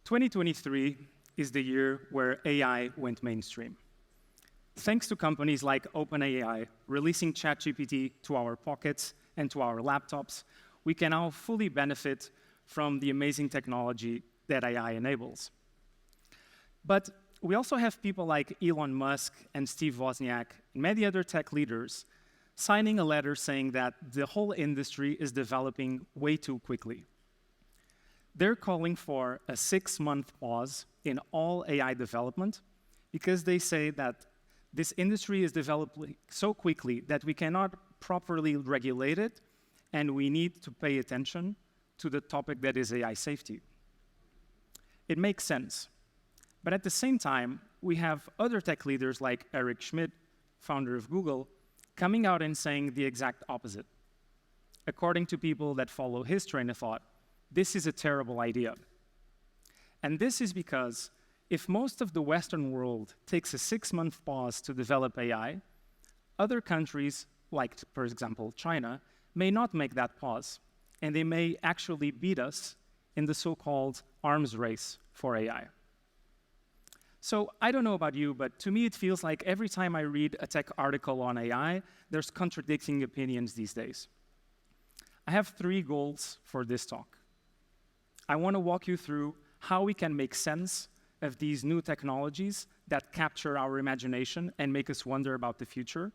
2023 is the year where AI went mainstream. Thanks to companies like OpenAI releasing ChatGPT to our pockets and to our laptops, we can now fully benefit from the amazing technology that AI enables. But we also have people like Elon Musk and Steve Wozniak and many other tech leaders signing a letter saying that the whole industry is developing way too quickly. They're calling for a 6-month pause in all AI development because they say that this industry is developing so quickly that we cannot properly regulate it, and we need to pay attention to the topic that is AI safety. It makes sense. But at the same time, we have other tech leaders like Eric Schmidt, founder of Google, coming out and saying the exact opposite. According to people that follow his train of thought, this is a terrible idea. And this is because if most of the Western world takes a 6-month pause to develop AI, other countries, like, for example, China, may not make that pause, and they may actually beat us in the so-called arms race for AI. So I don't know about you, but to me it feels like every time I read a tech article on AI, there's contradicting opinions these days. I have 3 goals for this talk. I want to walk you through how we can make sense of these new technologies that capture our imagination and make us wonder about the future.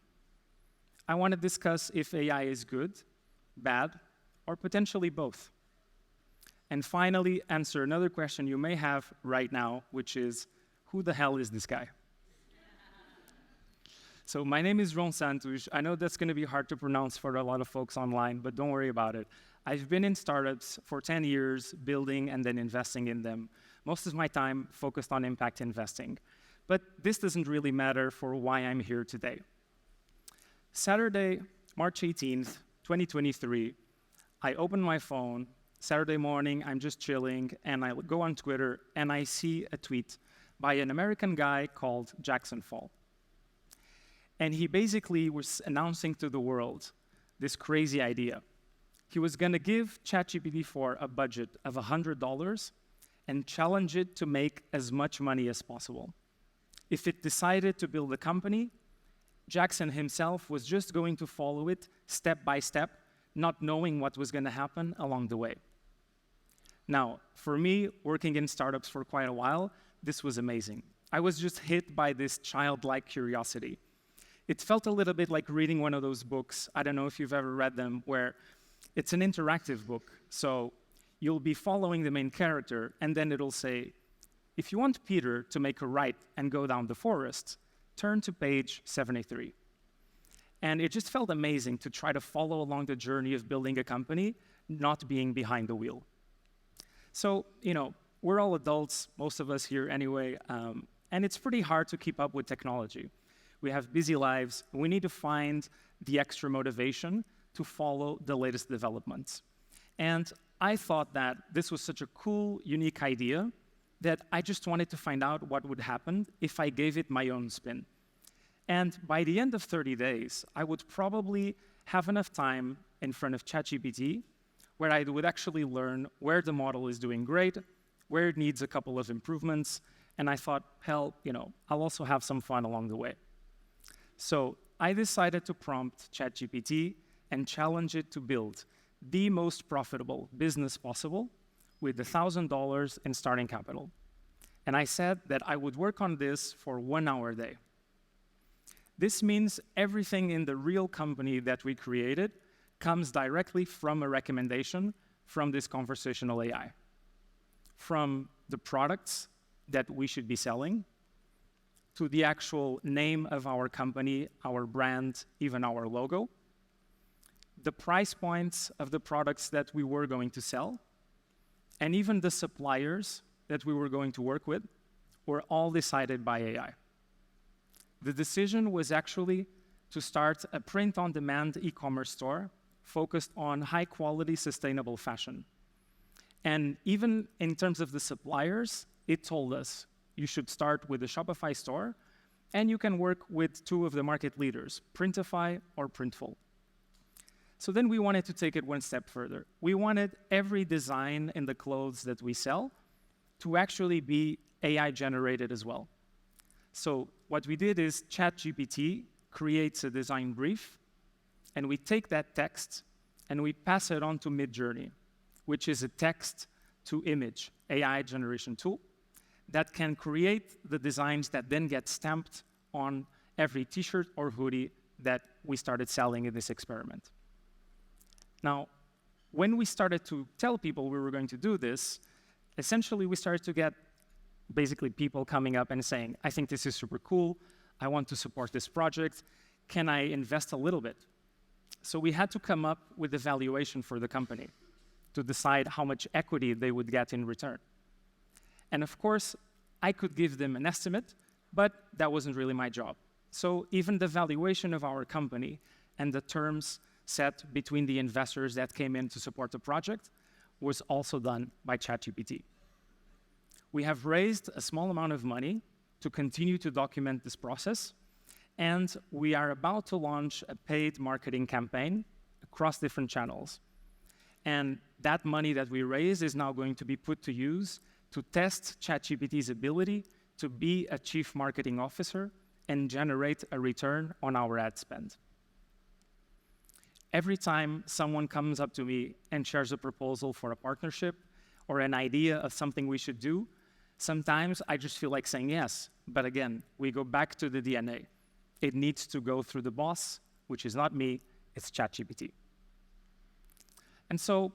I want to discuss if AI is good, bad, or potentially both. And finally, answer another question you may have right now, which is, who the hell is this guy? So my name is João Santos. I know that's going to be hard to pronounce for a lot of folks online, but don't worry about it. I've been in startups for 10 years, building and then investing in them. Most of my time focused on impact investing. But this doesn't really matter for why I'm here today. Saturday, March 18th, 2023, I open my phone. Saturday morning, I'm just chilling, and I go on Twitter, and I see a tweet by an American guy called Jackson Fall. And he basically was announcing to the world this crazy idea. He was going to give ChatGPT-4 a budget of $100 and challenge it to make as much money as possible. If it decided to build a company, Jackson himself was just going to follow it step by step, not knowing what was going to happen along the way. Now, for me, working in startups for quite a while, this was amazing. I was just hit by this childlike curiosity. It felt a little bit like reading one of those books, I don't know if you've ever read them, where it's an interactive book. So you'll be following the main character, and then it'll say, if you want Peter to make a right and go down the forest, turn to page 73. And it just felt amazing to try to follow along the journey of building a company, not being behind the wheel. So, we're all adults, most of us here anyway, and it's pretty hard to keep up with technology. We have busy lives. We need to find the extra motivation to follow the latest developments. And I thought that this was such a cool, unique idea that I just wanted to find out what would happen if I gave it my own spin. And by the end of 30 days, I would probably have enough time in front of ChatGPT where I would actually learn where the model is doing great, where it needs a couple of improvements, and I thought, hell, I'll also have some fun along the way. So I decided to prompt ChatGPT and challenge it to build the most profitable business possible with $1,000 in starting capital. And I said that I would work on this for 1 hour a day. This means everything in the real company that we created comes directly from a recommendation from this conversational AI. From the products that we should be selling, to the actual name of our company, our brand, even our logo, the price points of the products that we were going to sell, and even the suppliers that we were going to work with were all decided by AI. The decision was actually to start a print-on-demand e-commerce store focused on high-quality, sustainable fashion. And even in terms of the suppliers, it told us you should start with a Shopify store, and you can work with 2 of the market leaders, Printify or Printful. So then we wanted to take it one step further. We wanted every design in the clothes that we sell to actually be AI generated as well. So what we did is ChatGPT creates a design brief, and we take that text and we pass it on to Midjourney, which is a text-to-image AI generation tool that can create the designs that then get stamped on every t-shirt or hoodie that we started selling in this experiment. Now, when we started to tell people we were going to do this, essentially we started to get basically people coming up and saying, I think this is super cool, I want to support this project, can I invest a little bit? So we had to come up with a valuation for the company to decide how much equity they would get in return. And of course, I could give them an estimate, but that wasn't really my job. So even the valuation of our company and the terms set between the investors that came in to support the project was also done by ChatGPT. We have raised a small amount of money to continue to document this process, and we are about to launch a paid marketing campaign across different channels. And that money that we raise is now going to be put to use to test ChatGPT's ability to be a chief marketing officer and generate a return on our ad spend. Every time someone comes up to me and shares a proposal for a partnership or an idea of something we should do, sometimes I just feel like saying yes. But again, we go back to the DNA. It needs to go through the boss, which is not me, it's ChatGPT. And so,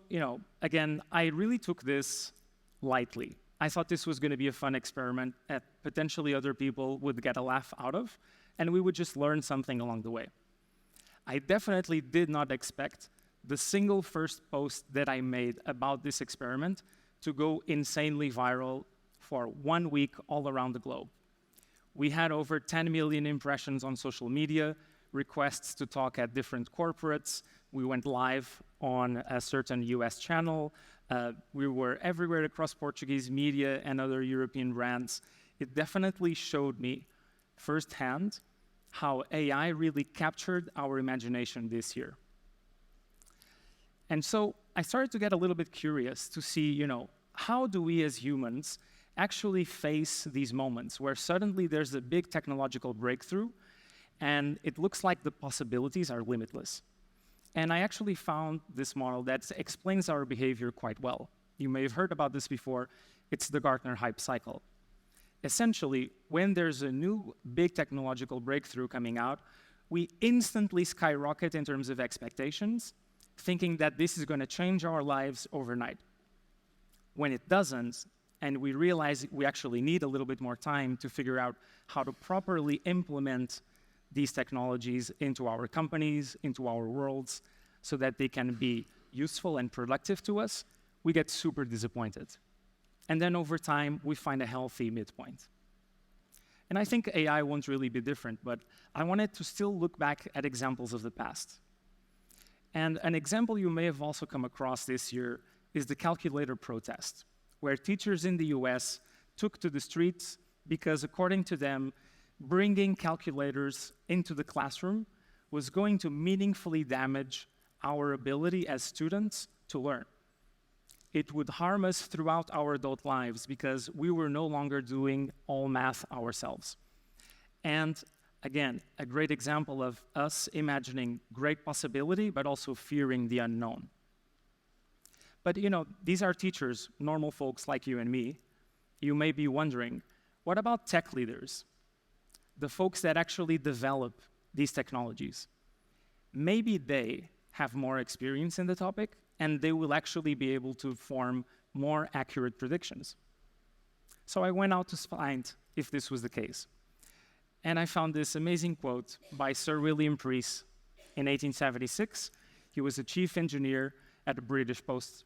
again, I really took this lightly. I thought this was going to be a fun experiment that potentially other people would get a laugh out of, and we would just learn something along the way. I definitely did not expect the single first post that I made about this experiment to go insanely viral for 1 week all around the globe. We had over 10 million impressions on social media, requests to talk at different corporates. We went live on a certain US channel. We were everywhere across Portuguese media and other European brands. It definitely showed me firsthand how AI really captured our imagination this year. And so I started to get a little bit curious to see, how do we as humans actually face these moments where suddenly there's a big technological breakthrough and it looks like the possibilities are limitless. And I actually found this model that explains our behavior quite well. You may have heard about this before. It's the Gartner hype cycle. Essentially, when there's a new big technological breakthrough coming out, we instantly skyrocket in terms of expectations, thinking that this is going to change our lives overnight. When it doesn't, and we realize we actually need a little bit more time to figure out how to properly implement these technologies into our companies, into our worlds, so that they can be useful and productive to us, we get super disappointed. And then over time, we find a healthy midpoint. And I think AI won't really be different, but I wanted to still look back at examples of the past. And an example you may have also come across this year is the calculator protest, where teachers in the US took to the streets because, according to them, bringing calculators into the classroom was going to meaningfully damage our ability as students to learn. It would harm us throughout our adult lives because we were no longer doing all math ourselves. And again, a great example of us imagining great possibility, but also fearing the unknown. But these are teachers, normal folks like you and me. You may be wondering, what about tech leaders? The folks that actually develop these technologies. Maybe they have more experience in the topic, and they will actually be able to form more accurate predictions. So I went out to find if this was the case. And I found this amazing quote by Sir William Preece in 1876. He was a chief engineer at the British Post.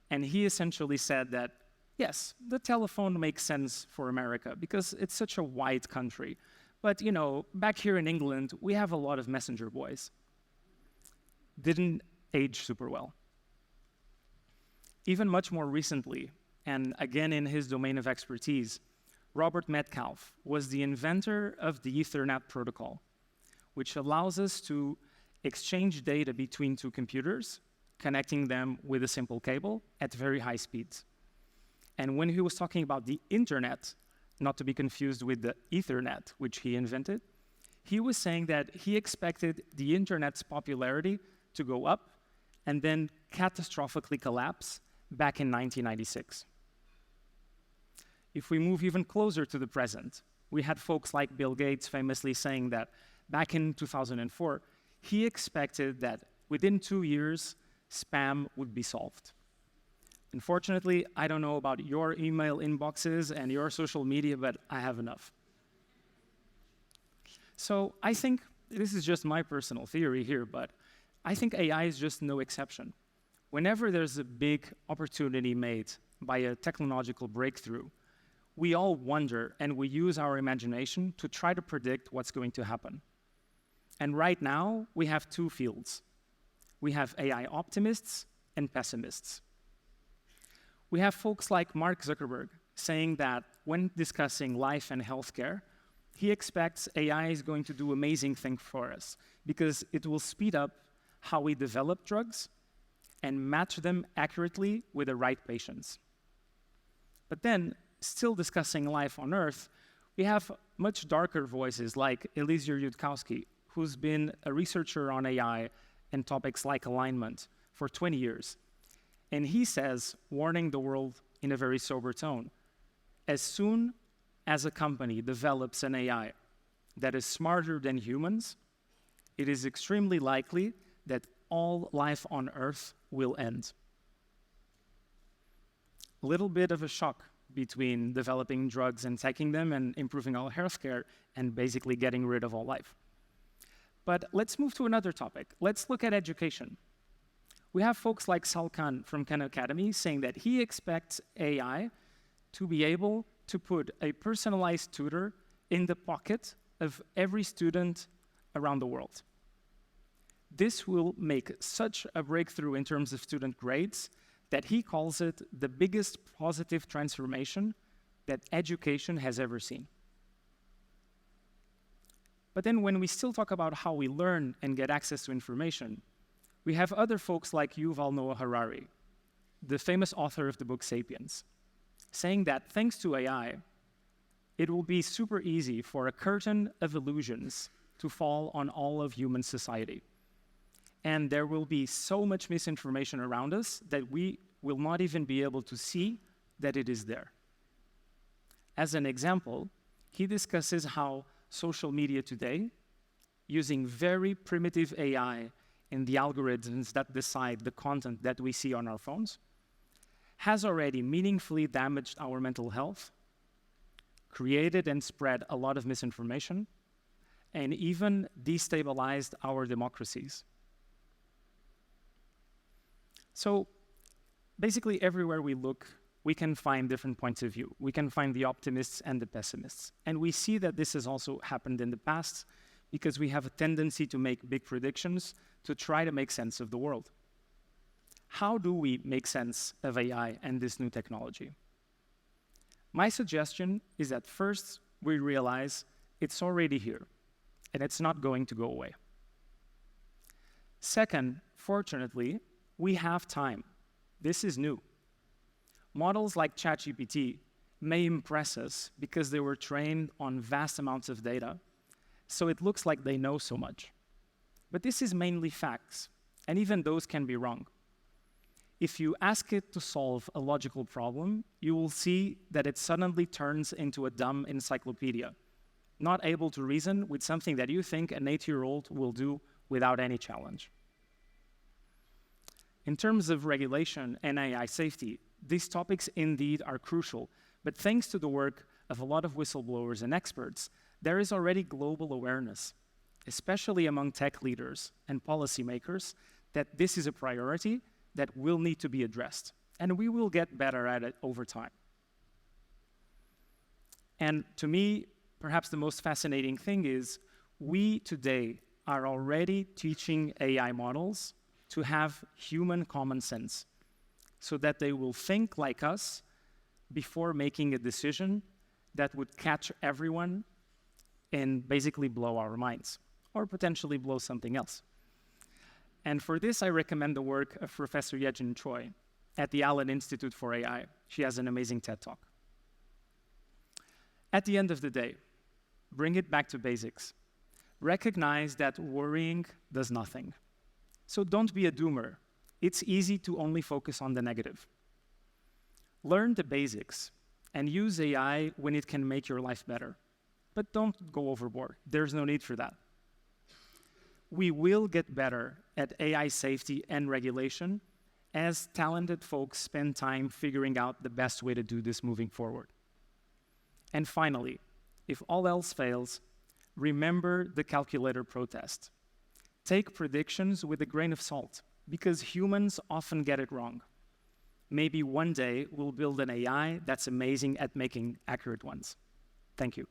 And he essentially said that, yes, the telephone makes sense for America because it's such a wide country. But, back here in England, we have a lot of messenger boys. Didn't age super well. Even much more recently, and again in his domain of expertise, Robert Metcalfe was the inventor of the Ethernet protocol, which allows us to exchange data between two computers, connecting them with a simple cable at very high speeds. And when he was talking about the internet, not to be confused with the Ethernet, which he invented, he was saying that he expected the internet's popularity to go up and then catastrophically collapse back in 1996. If we move even closer to the present, we had folks like Bill Gates famously saying that back in 2004, he expected that within 2 years, spam would be solved. Unfortunately, I don't know about your email inboxes and your social media, but I have enough. So I think this is just my personal theory here, but I think AI is just no exception. Whenever there's a big opportunity made by a technological breakthrough, we all wonder and we use our imagination to try to predict what's going to happen. And right now, we have two fields. We have AI optimists and pessimists. We have folks like Mark Zuckerberg saying that when discussing life and healthcare, he expects AI is going to do amazing things for us because it will speed up how we develop drugs and match them accurately with the right patients. But then, still discussing life on Earth, we have much darker voices like Eliezer Yudkowsky, who's been a researcher on AI and topics like alignment for 20 years. And he says, warning the world in a very sober tone, as soon as a company develops an AI that is smarter than humans, it is extremely likely that all life on Earth will end. A little bit of a shock between developing drugs and taking them and improving our healthcare and basically getting rid of all life. But let's move to another topic. Let's look at education. We have folks like Sal Khan from Khan Academy saying that he expects AI to be able to put a personalized tutor in the pocket of every student around the world. This will make such a breakthrough in terms of student grades that he calls it the biggest positive transformation that education has ever seen. But then when we still talk about how we learn and get access to information, we have other folks like Yuval Noah Harari, the famous author of the book Sapiens, saying that thanks to AI, it will be super easy for a curtain of illusions to fall on all of human society. And there will be so much misinformation around us that we will not even be able to see that it is there. As an example, he discusses how social media today, using very primitive AI in the algorithms that decide the content that we see on our phones, has already meaningfully damaged our mental health, created and spread a lot of misinformation, and even destabilized our democracies. So basically everywhere we look, we can find different points of view. We can find the optimists and the pessimists. And we see that this has also happened in the past because we have a tendency to make big predictions to try to make sense of the world. How do we make sense of AI and this new technology? My suggestion is that first we realize it's already here and it's not going to go away. Second, fortunately, we have time. This is new. Models like ChatGPT may impress us because they were trained on vast amounts of data, so it looks like they know so much. But this is mainly facts, and even those can be wrong. If you ask it to solve a logical problem, you will see that it suddenly turns into a dumb encyclopedia, not able to reason with something that you think an 8-year-old will do without any challenge. In terms of regulation and AI safety, these topics indeed are crucial, but thanks to the work of a lot of whistleblowers and experts, there is already global awareness, especially among tech leaders and policymakers, that this is a priority that will need to be addressed, and we will get better at it over time. And to me, perhaps the most fascinating thing is we today are already teaching AI models to have human common sense so that they will think like us before making a decision that would catch everyone and basically blow our minds, or potentially blow something else. And for this, I recommend the work of Professor Yejin Choi. at the Allen Institute for AI. She has an amazing TED Talk. At the end of the day, bring it back to basics. Recognize that worrying does nothing. So don't be a doomer. It's easy to only focus on the negative. Learn the basics and use AI when it can make your life better. But don't go overboard. There's no need for that. We will get better at AI safety and regulation as talented folks spend time figuring out the best way to do this moving forward. And finally, if all else fails, remember the calculator protest. Take predictions with a grain of salt, because humans often get it wrong. Maybe one day we'll build an AI that's amazing at making accurate ones. Thank you.